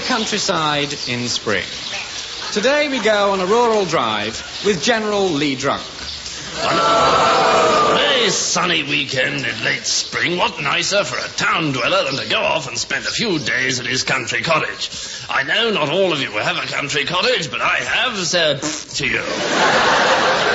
countryside in spring. Today we go on a rural drive with General Lee Drunk. Very sunny weekend in late spring. What nicer for a town dweller than to go off and spend a few days at his country cottage. I know not all of you will have a country cottage, but I have, so to you.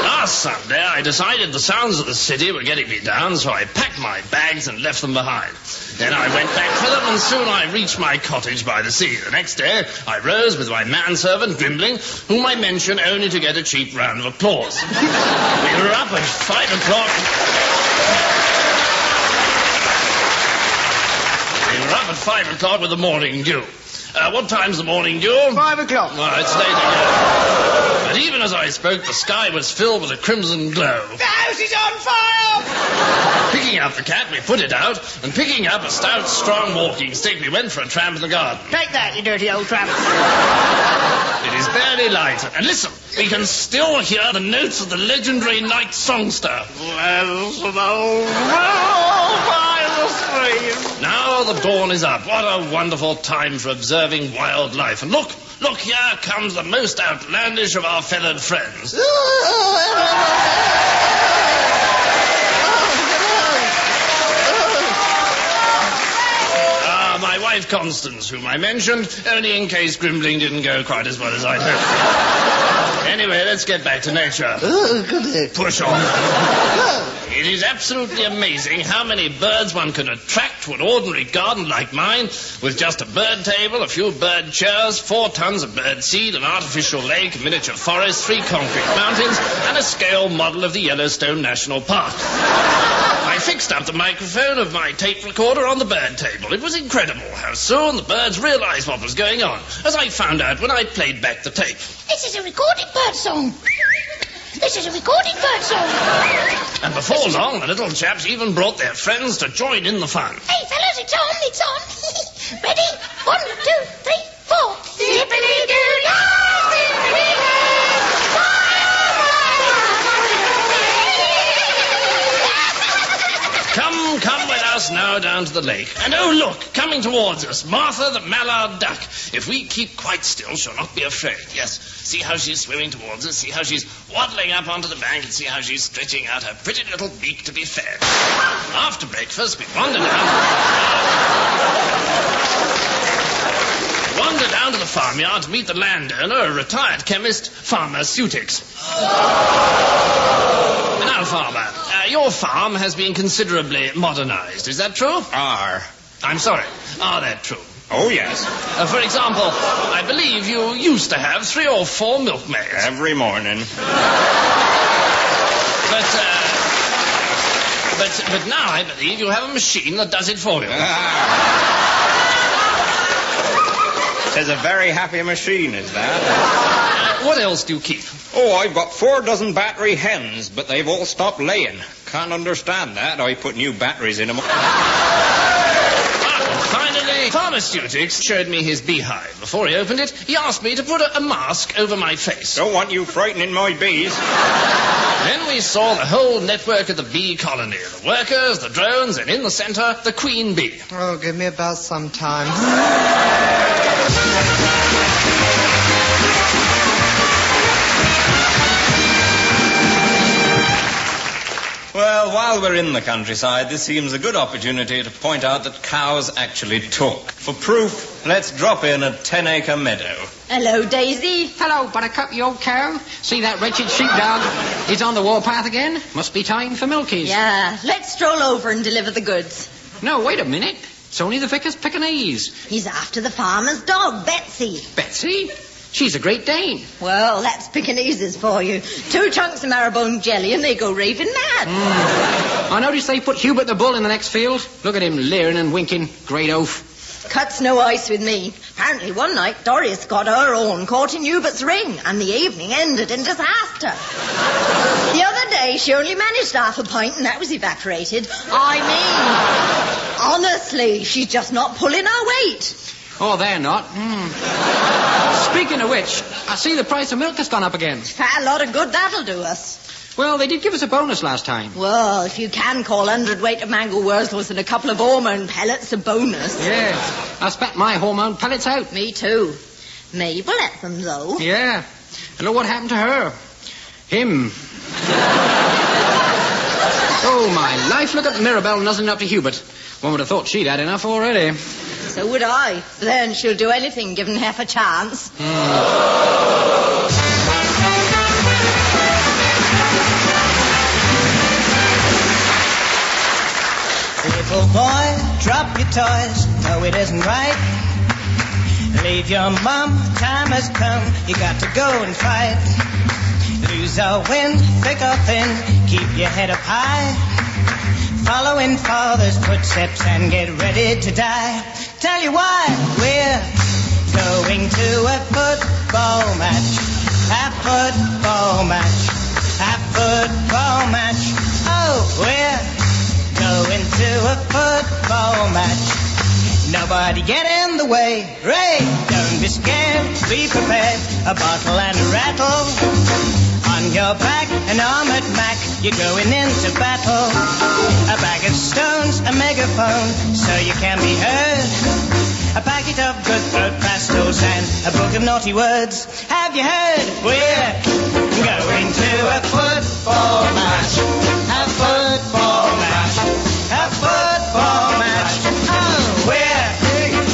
Last Sunday I decided the sounds of the city were getting me down, so I packed my bags and left them behind. Then I went back for them, and soon I reached my cottage by the sea. The next day, I rose with my manservant, Grimbling, whom I mentioned only to get a cheap round of applause. We were up at 5 o'clock. We were up at 5 o'clock with the morning dew. What time's the morning dew? 5 o'clock. Well, it's late again. But even as I spoke, the sky was filled with a crimson glow. The house is on fire! Picking up the cat, we put it out, and picking up a stout, strong walking stick, we went for a tramp in the garden. Take that, you dirty old tramp. It is barely light, and listen, we can still hear the notes of the legendary night songster. Now the dawn is up. What a wonderful time for observing wildlife. And look, here comes the most outlandish of our feathered friends. My wife Constance, whom I mentioned, only in case Grimbling didn't go quite as well as I'd hoped. Anyway, let's get back to nature. Push on. It is absolutely amazing how many birds one can attract to an ordinary garden like mine, with just a bird table, a few bird chairs, 4 tons of bird seed, an artificial lake, a miniature forest, 3 concrete mountains, and a scale model of the Yellowstone National Park. I fixed up the microphone of my tape recorder on the bird table. It was incredible how soon the birds realized what was going on, as I found out when I played back the tape. This is a recorded bird song. This is a recorded bird song. And before long, the little chaps even brought their friends to join in the fun. Hey, fellas, it's on. Ready? 1, 2, 3, 4. Zippity-doo-dah, zippity-doo. Come with us now down to the lake. And oh, look, coming towards us, Martha the mallard duck. If we keep quite still, she'll not be afraid. Yes, see how she's swimming towards us, see how she's waddling up onto the bank, and see how she's stretching out her pretty little beak to be fed. After breakfast, we wander down to the farmyard to meet the landowner, a retired chemist, Farmer Sutix. Now, Farmer, your farm has been considerably modernized. Is that true? I'm sorry. Are that true? Oh, yes. For example, I believe you used to have 3 or 4 milkmaids. Every morning. But now I believe you have a machine that does it for you. It's a very happy machine, is that? What else do you keep? Oh, I've got 4 dozen battery hens, but they've all stopped laying. Can't understand that. I put new batteries in them. Finally, Pharmaceutics showed me his beehive. Before he opened it, he asked me to put a mask over my face. Don't want you frightening my bees. Then we saw the whole network of the bee colony. The workers, the drones, and in the center, the queen bee. Oh, give me a buzz sometime. Well, while we're in the countryside, this seems a good opportunity to point out that cows actually talk. For proof, let's drop in a 10-acre meadow. Hello, Daisy. Hello, Buttercup, you old cow. See that wretched sheepdog? He's on the warpath again. Must be time for milkies. Yeah, let's stroll over and deliver the goods. No, wait a minute. It's only the vicar's Pekingese. He's after the farmer's dog, Betsy. Betsy? She's a Great Dane. Well, that's Pekingeses for you. 2 chunks of marrowbone jelly and they go raving mad. I noticed they put Hubert the bull in the next field. Look at him leering and winking. Great oaf. Cuts no ice with me. Apparently one night Doris got her own caught in Hubert's ring and the evening ended in disaster. The other day she only managed half a pint and that was evaporated. I mean, honestly, she's just not pulling her weight. Oh, they're not. Speaking of which, I see the price of milk has gone up again. Fat lot of good that'll do us. Well, they did give us a bonus last time. Well, if you can call 100 weight of mango worthless and a couple of hormone pellets a bonus. Yeah. I spat my hormone pellets out. Me too. Mabel ate them, though. Yeah. And look what happened to her. Him. Oh, my life. Look at Mirabelle nuzzling up to Hubert. One would have thought she'd had enough already. So would I. But then she'll do anything given half a chance. Little boy, drop your toys. No, it isn't right. Leave your mum, time has come. You got to go and fight. Lose or win, thick or thin, keep your head up high. Follow in father's footsteps and get ready to die. Tell you why, we're going to a football match. A football match. A football match. Oh, we're going to a football match. Nobody get in the way. Ray, don't be scared. Be prepared. A bottle and a rattle. On your back, an armored Mac. You're going into battle. A bag of stones, a megaphone, so you can be heard. A packet of good throat pastels and a book of naughty words. Have you heard? We're going to a football match. A football match. A football match. Oh, we're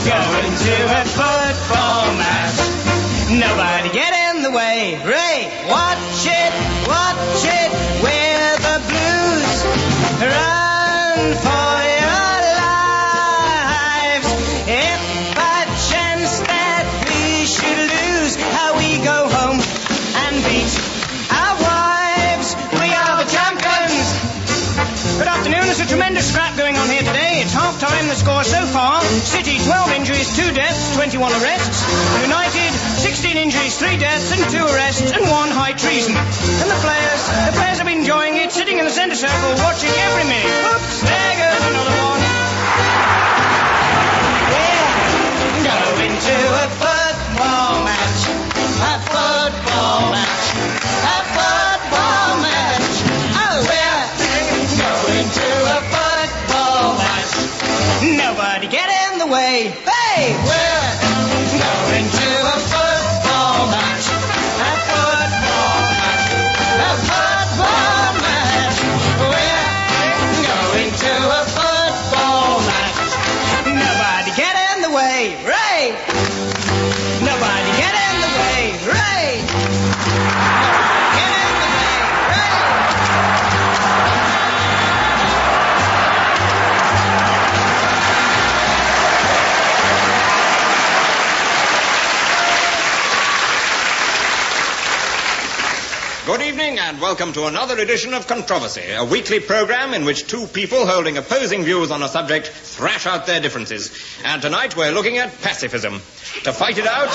going to a football match. Nobody get in the way. Ray, watch it, we're the Blues. Run for your lives. If by chance that we should lose, how we go home and beat our wives. We are the champions. Good afternoon. There's a tremendous scrap going on here today. It's half-time. The score so far: City 12 injuries, 2 deaths, 21 arrests. United 16 injuries, 3 deaths and 2 arrests and 1 high treason. And the players have been enjoying it, sitting in the centre circle, watching every minute. Oops, there goes another one. We're going to a football match. A football match. A football match. Oh, we're going to a football match. Nobody get in the way. Hey, we're going to a football match. A football match. A football match. We're going to a football match. Nobody get in the way. Ray. Nobody get in the way. Ray. Nobody get in the way. Ray. Good evening and welcome to another edition of Controversy, a weekly program in which two people holding opposing views on a subject thrash out their differences. And tonight we're looking at pacifism. To fight it out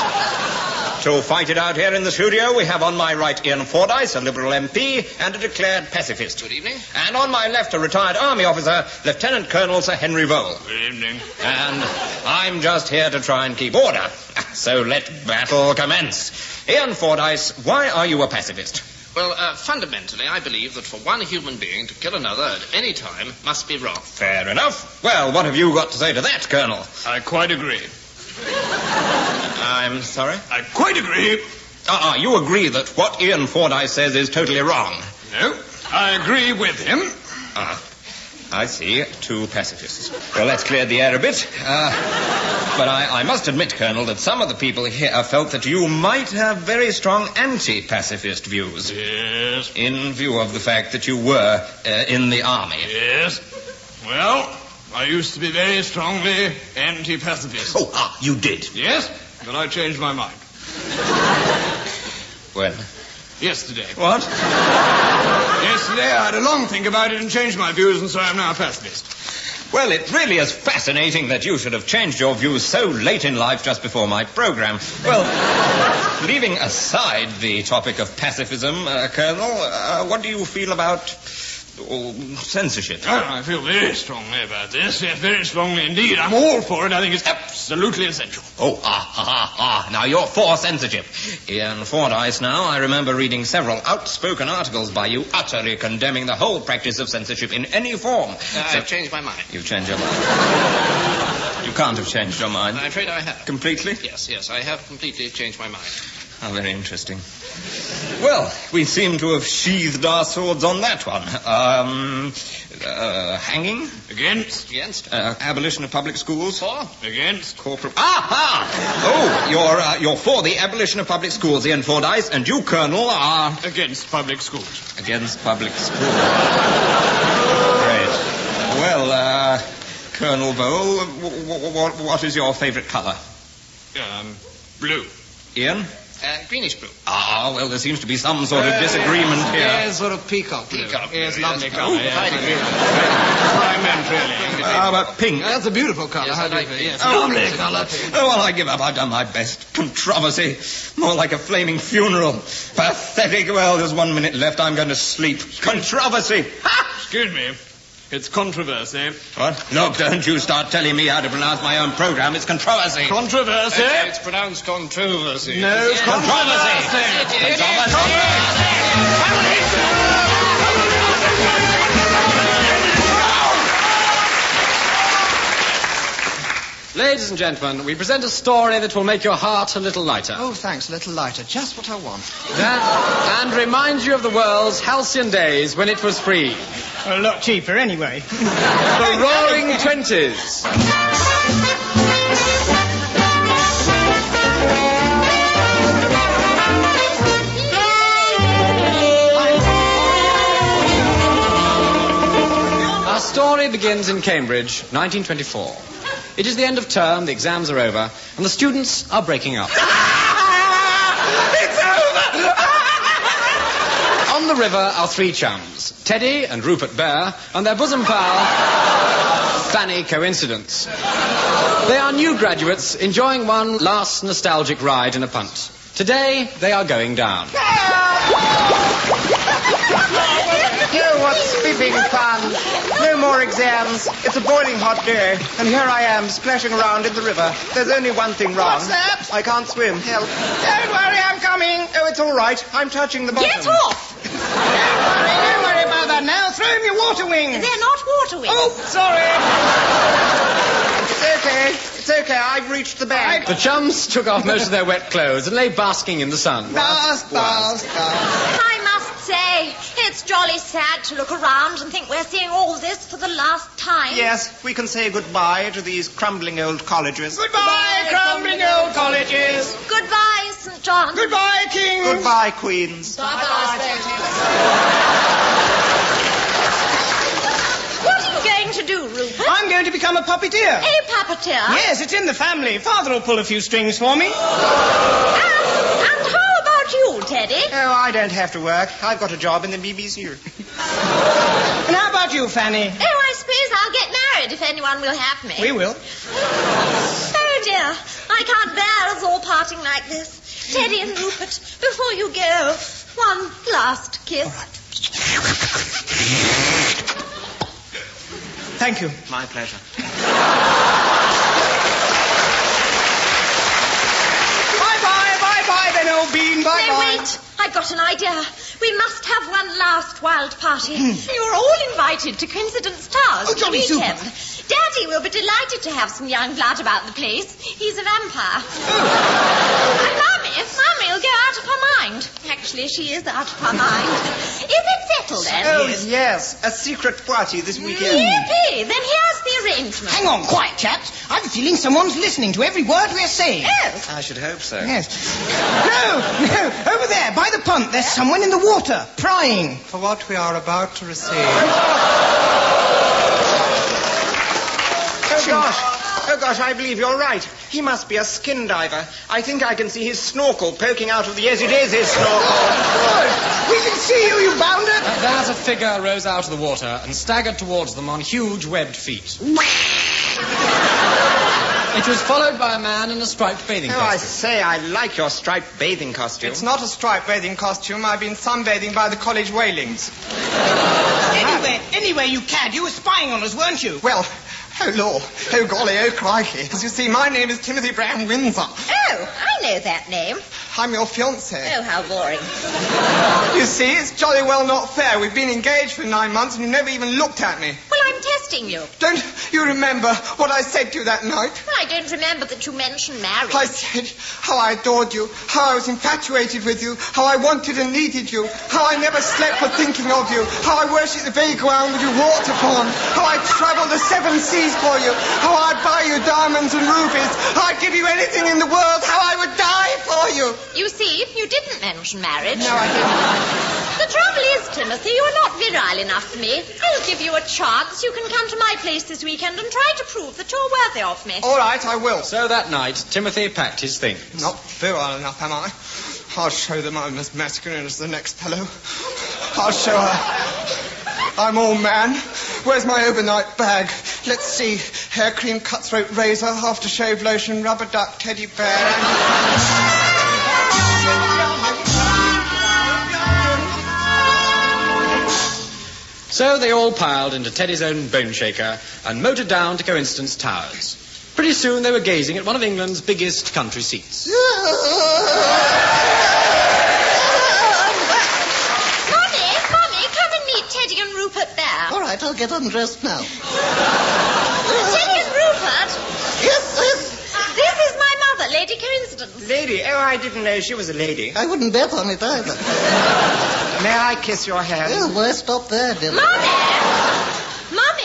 here in the studio, we have on my right Ian Fordyce, a Liberal MP and a declared pacifist. Good evening. And on my left, a retired Army officer, Lieutenant Colonel Sir Henry Vole. Good evening. And I'm just here to try and keep order. So let battle commence. Ian Fordyce, why are you a pacifist? Well, fundamentally, I believe that for one human being to kill another at any time must be wrong. Fair enough. Well, what have you got to say to that, Colonel? I quite agree. I'm sorry? I quite agree. You agree that what Ian Fordyce says is totally wrong? No, I agree with him. I see. 2 pacifists. Well, that's cleared the air a bit. But I must admit, Colonel, that some of the people here felt that you might have very strong anti-pacifist views. Yes. In view of the fact that you were in the army. Yes. Well, I used to be very strongly anti-pacifist. You did? Yes, but I changed my mind. When? Yesterday. What? Yesterday I had a long think about it and changed my views, and so I'm now a pacifist. Well, it really is fascinating that you should have changed your views so late in life just before my program. Well, leaving aside the topic of pacifism, Colonel, what do you feel about censorship. Oh, I feel very strongly about this. Yes, very strongly indeed. I'm all for it. I think it's absolutely essential. Now you're for censorship. In Fordyce now, I remember reading several outspoken articles by you utterly condemning the whole practice of censorship in any form. I've changed my mind. You've changed your mind. You can't have changed your mind. I'm afraid I have. Completely? Yes, I have completely changed my mind. How very interesting. Well, we seem to have sheathed our swords on that one. Hanging? Against? Abolition of public schools? For? Against? Corporate... Oh, you're for the abolition of public schools, Ian Fordyce, and you, Colonel, are... Against public schools. Against public schools. Great. Well, Colonel Vole, what is your favourite colour? Blue. Ian? Greenish blue. Well, there seems to be some sort of disagreement here. Yeah, sort of peacock blue. Peacock blue. Yes, lovely colour. Quite agree with that. That's what I meant, really. How about pink? That's a beautiful colour. Yes, I like it. Yes, Lovely colour. Well, I give up. I've done my best. Controversy. More like a flaming funeral. Pathetic. Well, there's 1 minute left. I'm going to sleep. Controversy. Ha! Excuse me. It's controversy. What? Look, don't you start telling me how to pronounce my own program. It's controversy. Controversy? It's pronounced controversy. No, it's controversy. Ladies and gentlemen, we present a story that will make your heart a little lighter. Oh, thanks, a little lighter. Just what I want. And reminds you of the world's halcyon days when it was free. A lot cheaper, anyway. The Roaring Twenties. Our story begins in Cambridge, 1924. It is the end of term, the exams are over, and the students are breaking up. It's over! On the river are three chums, Teddy and Rupert Bear, and their bosom pal, Fanny Coincidence. They are new graduates enjoying one last nostalgic ride in a punt. Today, they are going down. Oh, what spiffing fun. No more exams. It's a boiling hot day, and here I am splashing around in the river. There's only one thing wrong. What's that? I can't swim. Help. Don't worry, I'm coming. Oh, it's all right. I'm touching the bottom. Get off! Don't worry about that now. Throw him your water wings. They're not water wings. Oh, sorry. It's okay. It's okay. I've reached the bank. The chums took off most of their wet clothes and lay basking in the sun. Bast. I must say, it's jolly sad to look around and think we're seeing all this for the last time. Yes, we can say goodbye to these crumbling old colleges. Goodbye, crumbling old colleges. Goodbye, St. John. Goodbye, King. Goodbye, Queens. What are you going to do, Rupert? I'm going to become a puppeteer. A puppeteer? Yes, it's in the family. Father will pull a few strings for me. And how about you, Teddy? Oh, I don't have to work. I've got a job in the BBC. And how about you, Fanny? Oh, I suppose I'll get married if anyone will have me. We will. Oh, dear. I can't bear us all parting like this. Teddy and Rupert, before you go, one last kiss. Thank you. My pleasure. Bye-bye, then, old bean. Bye-bye. No, wait. I've got an idea. We must have one last wild party. You're all invited to Coincidence Towers Oh, for the jolly super. weekend. Daddy will be delighted to have some young blood about the place. He's a vampire. And Mummy will go out of her mind. Actually, she is out of her mind. Is it settled, then? Oh, yes. A secret party this weekend. Yippee! Then here's the arrangement. Hang on, quiet, chaps. I have a feeling someone's listening to every word we're saying. Oh, I should hope so. Yes. No. Over there, by the punt, there's someone in the water, prying. For what we are about to receive. Oh, gosh, I believe you're right. He must be a skin diver. I think I can see his snorkel poking out of the Yezidezi snorkel. Good. We can see you, you bounder. There's a figure rose out of the water and staggered towards them on huge webbed feet. It was followed by a man in a striped bathing Oh, I costume. say, I like your striped bathing costume. It's not a striped bathing costume. I've been sunbathing by the college railings. Anyway, you cad, you were spying on us, weren't you? Well, oh, Lord. Oh, golly, oh, crikey. As you see, my name is Timothy Brown Windsor. Oh, I know that name. I'm your fiancé. Oh, how boring. You see, it's jolly well not fair. We've been engaged for 9 months and you never even looked at me. Well, I'm testing you. Don't you remember what I said to you that night? Well, I don't remember that you mentioned marriage. I said how I adored you, how I was infatuated with you, how I wanted and needed you, how I never slept for thinking of you, how I worshipped the very ground that you walked upon, how I travelled the 7 seas for you, how I'd buy you diamonds and rubies, how I'd give you anything in the world, how I would die for you. You see, you didn't mention marriage. No, I didn't. The trouble is, Timothy, you're not virile enough for me. I'll give you a chance. You can come to my place this weekend and try to prove that you're worthy of me. All right, I will. So that night, Timothy packed his things. Not virile enough, am I? I'll show them I'm as masculine as the next fellow. I'll show her. I'm all man. Where's my overnight bag? Let's see. Hair cream, cutthroat razor, aftershave lotion, rubber duck, teddy bear. So they all piled into Teddy's own bone shaker and motored down to Coincidence Towers. Pretty soon they were gazing at one of England's biggest country seats. Mommy, come and meet Teddy and Rupert there. All right, I'll get undressed now. Teddy and Rupert? Yes. This is my mother, Lady Coincidence. Lady? Oh, I didn't know she was a lady. I wouldn't bet on it either. May I kiss your hand? Oh, why stop there, dear? Mommy,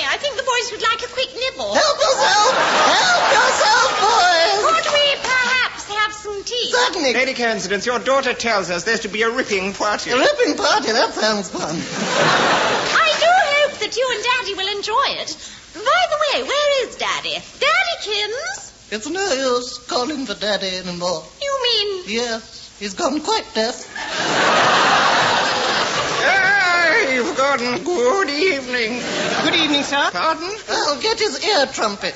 I think the boys would like a quick nibble. Help yourself! Help yourself, boys! Could we perhaps have some tea? Certainly. Lady Coincidence, your daughter tells us there's to be a ripping party. A ripping party, that sounds fun. I do hope that you and Daddy will enjoy it. By the way, where is Daddy? Daddykins? It's no use calling for Daddy anymore. You mean... Yes, he's gone quite deaf. You've forgotten. Good evening. Good evening, sir. Pardon? I'll get his ear trumpet.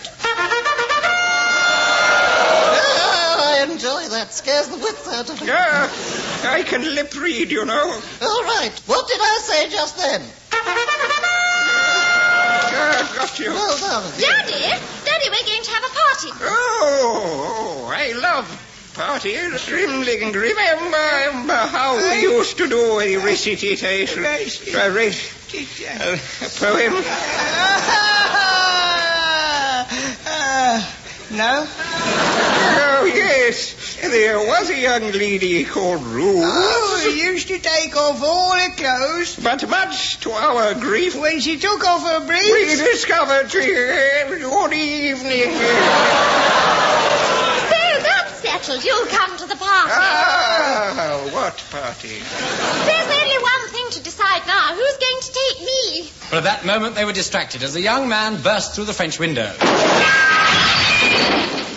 I enjoy that. Scares the wits out of me. Yeah, I can lip read, you know. All right. What did I say just then? Yeah, got you. Well done. Daddy, we're going to have a party. Oh, I love parties. Remember how we used to do a recitation. A poem. No? Oh, yes. There was a young lady called Ruth. Oh, she used to take off all her clothes. But much to our grief, When she took off her we briefs... discovered she good evening. So that's settled. You'll come to the party. Ah, what party? There's only one thing to decide now. Who's going to take me? But at that moment they were distracted as the young man burst through the French window.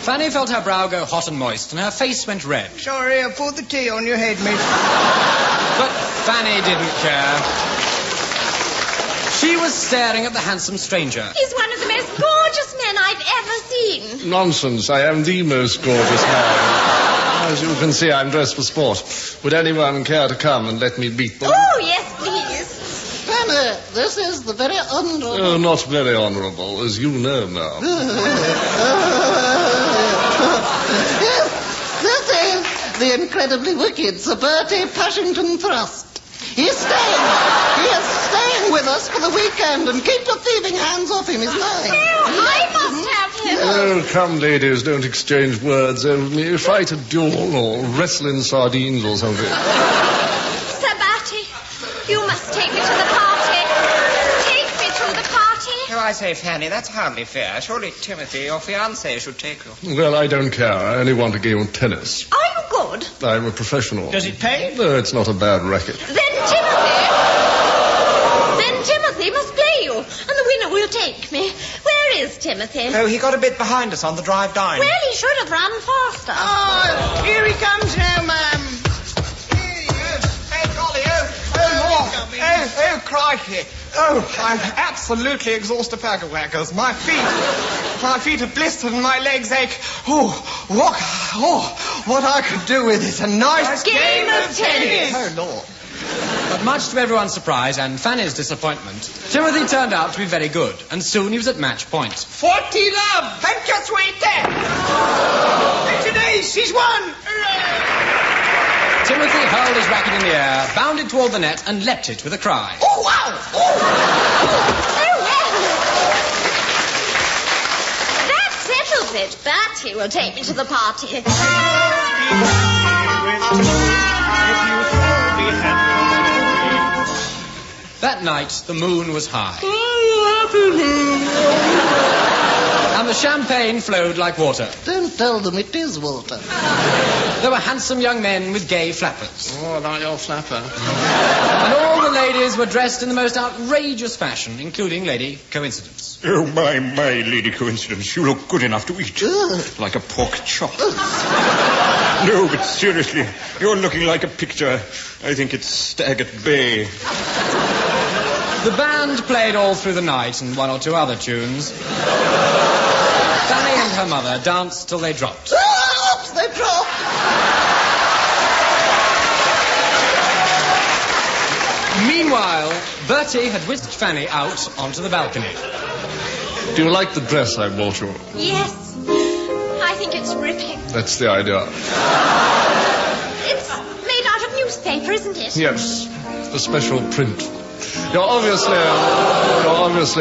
Fanny felt her brow go hot and moist, and her face went red. Sorry, I poured the tea on your head, miss. But Fanny didn't care. She was staring at the handsome stranger. He's one of the most gorgeous men I've ever seen. Nonsense. I am the most gorgeous man. As you can see, I'm dressed for sport. Would anyone care to come and let me beat them? Oh, yes, please. Fanny, this is the very honourable... Oh, not very honourable, as you know now. Yes, this is the incredibly wicked Sir Bertie Pashington Thrust. He is staying with us for the weekend, and keep your thieving hands off him, he's lying. I must have him. Oh, come, ladies, don't exchange words over me. Fight a duel or wrestle in sardines or something. Sir Bertie, you must take me to the party. Take me to the party. Oh, I say, Fanny, that's hardly fair. Surely Timothy, your fiancé, should take you. Well, I don't care. I only want a game of tennis. Are you good? I'm a professional. Does it pay? No, it's not a bad racket. Then Timothy must play you, and the winner will take me. Where is Timothy? Oh, he got a bit behind us on the drive down. Well, he should have run faster. Oh, here he comes now, ma'am. Hey, golly, oh, crikey. Oh, I'm absolutely exhausted, faggot-whackers. My feet are blistered and my legs ache. Oh, what I could do with it. A nice game of tennis. Oh, Lord. But much to everyone's surprise and Fanny's disappointment, Timothy turned out to be very good, and soon he was at match point. 40 love. Thank you, sweetie. It's an ace. He's won. Timothy hurled his racket in the air, bounded toward the net, and leapt it with a cry. Oh, wow. Oh, well. That settles it. Bertie will take me to the party. That night, the moon was high. And the champagne flowed like water. Don't tell them it is water. There were handsome young men with gay flappers. Oh, about your flapper. And all the ladies were dressed in the most outrageous fashion, including Lady Coincidence. Oh, my, Lady Coincidence, you look good enough to eat. Like a pork chop. No, but seriously, you're looking like a picture. I think it's Stag at Bay. The band played all through the night and one or two other tunes. Fanny and her mother danced till they dropped. Oops, they dropped. Meanwhile, Bertie had whisked Fanny out onto the balcony. Do you like the dress I bought you? Yes. I think it's ripping. That's the idea. It's made out of newspaper, isn't it? Yes, the special print. You're obviously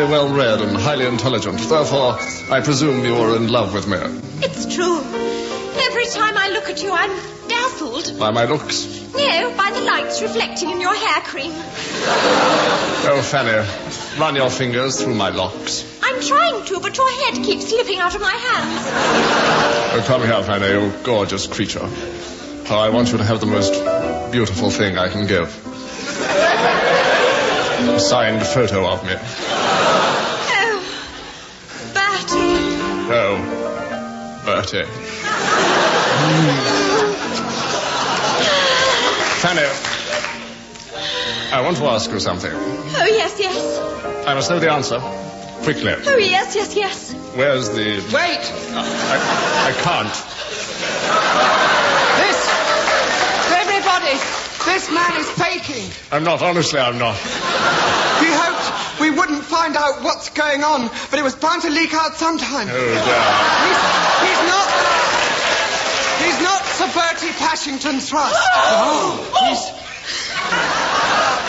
well-read and highly intelligent. Therefore, I presume you are in love with me. It's true. Every time I look at you, I'm dazzled. By my looks? No, by the lights reflecting in your hair cream. Oh, Fanny, run your fingers through my locks. I'm trying to, but your head keeps slipping out of my hands. Oh, come here, Fanny, you gorgeous creature. Oh, I want you to have the most beautiful thing I can give. A signed photo of me. Oh, Bertie. Oh, Bertie. Fanny, I want to ask you something. Oh, yes. I must know the answer. Quickly. Oh, yes. Where's the... Wait. I can't. Everybody, this man is faking. I'm not. Honestly, I'm not. We hoped we wouldn't find out what's going on, but it was bound to leak out sometime. Oh, dear. He's not Sir Bertie Pashington Thrust.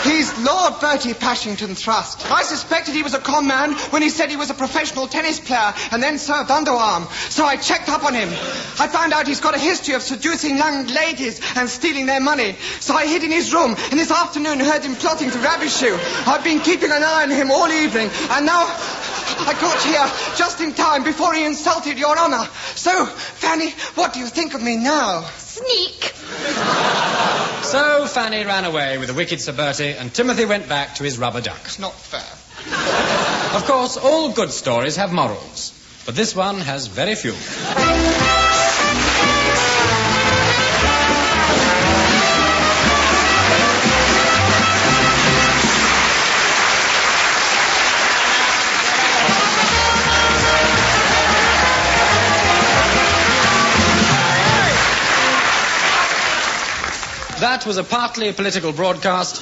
He's Lord Bertie Pashington Thrust. I suspected he was a con man when he said he was a professional tennis player and then served underarm. So I checked up on him. I found out he's got a history of seducing young ladies and stealing their money. So I hid in his room and this afternoon heard him plotting to ravish you. I've been keeping an eye on him all evening and now I got here just in time before he insulted your honor. So, Fanny, what do you think of me now? Sneak. So Fanny ran away with the wicked Sir Bertie, and Timothy went back to his rubber duck. It's not fair. Of course, all good stories have morals, but this one has very few. That was a partly political broadcast.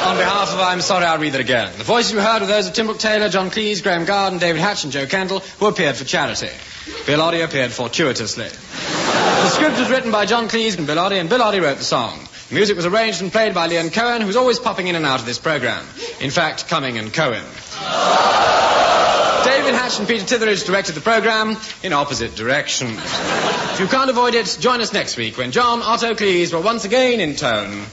On behalf of I'm Sorry I'll Read It Again. The voices you heard were those of Tim Brooke Taylor, John Cleese, Graham Garden, David Hatch and Joe Kendall, who appeared for charity. Bill Oddie appeared fortuitously. The script was written by John Cleese and Bill Oddie wrote the song. The music was arranged and played by Leon Cohen, who's always popping in and out of this programme. In fact, coming and Cohen. David Hatch and Peter Titheridge directed the programme in opposite directions. If you can't avoid it, join us next week when John Otto Cleese will once again intone